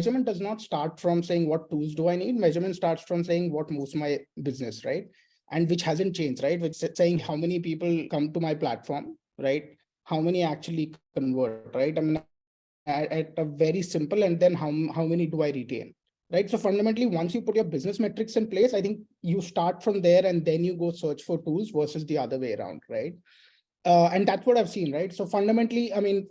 measurement does not start from saying what tools do I need. Measurement starts from saying what moves my business, right? And which hasn't changed, right? Which is saying how many people come to my platform, right? How many actually convert, right? I mean, at a very simple, and then how many do I retain, right? So fundamentally, once you put your business metrics in place, I think you start from there and then you go search for tools versus the other way around, right? And that's what I've seen, right? So fundamentally, I mean,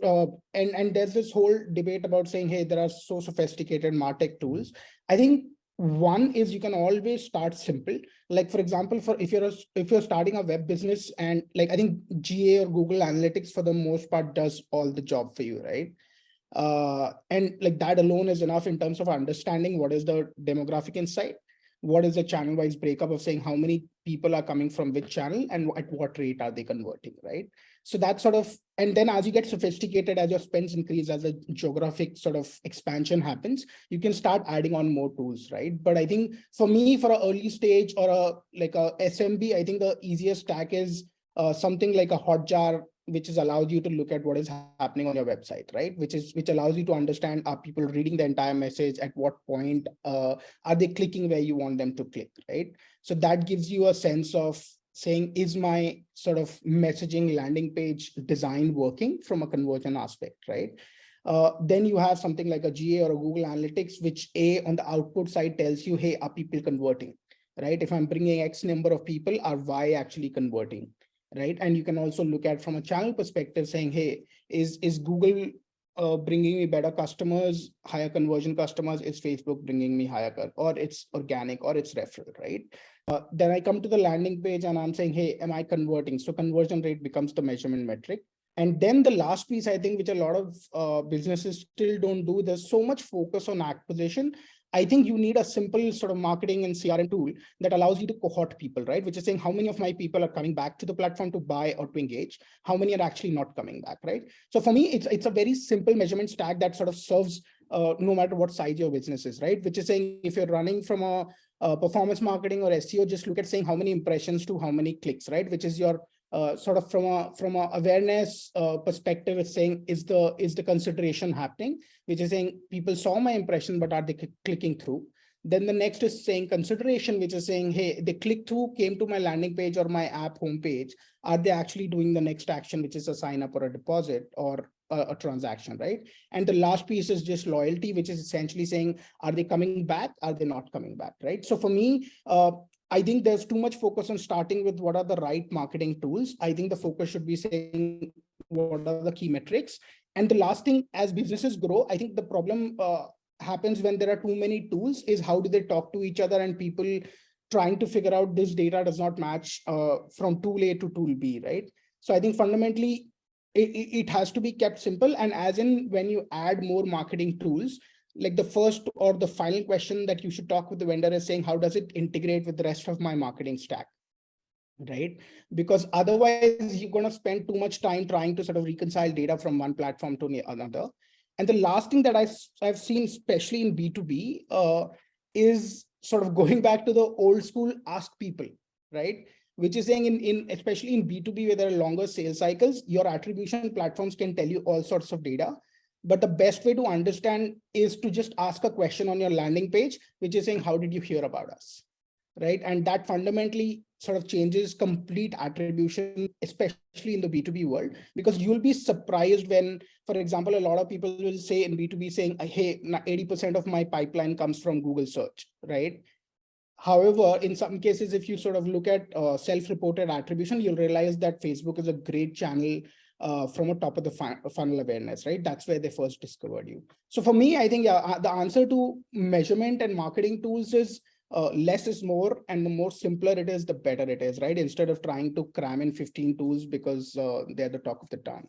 and there's this whole debate about saying, hey, there are so sophisticated MarTech tools. I think one is you can always start simple. Like for example, if you're starting a web business, and like I think GA or Google Analytics for the most part does all the job for you, right? And like that alone is enough in terms of understanding what is the demographic insight, what is the channel wise breakup of saying how many people are coming from which channel and at what rate are they converting, right? So that's sort of, and then as you get sophisticated, as your spends increase, as a geographic sort of expansion happens, you can start adding on more tools, right? But I think for me, for an early stage or a SMB, I think the easiest stack is something like a Hotjar, which is allows you to look at what is happening on your website, right? Which allows you to understand, are people reading the entire message? At what point are they clicking where you want them to click, right? So that gives you a sense of saying, is my sort of messaging landing page design working from a conversion aspect, right? Then you have something like a GA or a Google Analytics, which on the output side tells you, hey, are people converting, right? If I'm bringing X number of people, are Y actually converting? Right. And you can also look at from a channel perspective saying, hey, is Google bringing me better customers, higher conversion customers? Is Facebook bringing me higher, or it's organic, or it's referral, right? Then I come to the landing page and I'm saying, hey, am I converting? So conversion rate becomes the measurement metric. And then the last piece, I think, which a lot of businesses still don't do, there's so much focus on acquisition. I think you need a simple sort of marketing and CRM tool that allows you to cohort people, right? Which is saying how many of my people are coming back to the platform to buy or to engage, how many are actually not coming back, right? So for me, it's a very simple measurement stack that sort of serves no matter what size your business is, right? Which is saying if you're running from a performance marketing or SEO, just look at saying how many impressions to how many clicks, right? Which is your sort of from a awareness perspective, it's saying, is the consideration happening, which is saying people saw my impression, but are they clicking through? Then the next is saying consideration, which is saying, hey, they click through, came to my landing page or my app homepage. Are they actually doing the next action, which is a sign up or a deposit or a transaction, right? And the last piece is just loyalty, which is essentially saying, are they coming back? Are they not coming back, right? So for me, I think there's too much focus on starting with what are the right marketing tools. I think the focus should be saying, what are the key metrics? And the last thing, as businesses grow, I think the problem happens when there are too many tools is how do they talk to each other, and people trying to figure out this data does not match from tool A to tool B, right? So I think fundamentally it has to be kept simple. And as in when you add more marketing tools, like the first or the final question that you should talk with the vendor is saying, how does it integrate with the rest of my marketing stack? Right? Because otherwise you're going to spend too much time trying to sort of reconcile data from one platform to another. And the last thing that I've seen, especially in B2B, is sort of going back to the old school ask people, right? Which is saying especially in B2B, where there are longer sales cycles, your attribution platforms can tell you all sorts of data. But the best way to understand is to just ask a question on your landing page, which is saying, how did you hear about us? Right? And that fundamentally sort of changes complete attribution, especially in the B2B world, because you'll be surprised when, for example, a lot of people will say in B2B saying, hey, 80% of my pipeline comes from Google search, right? However, in some cases, if you sort of look at self-reported attribution, you'll realize that Facebook is a great channel from a top of the funnel awareness, right? That's where they first discovered you. So for me, I think the answer to measurement and marketing tools is less is more, and the more simpler it is, the better it is, right? Instead of trying to cram in 15 tools because they're the talk of the town.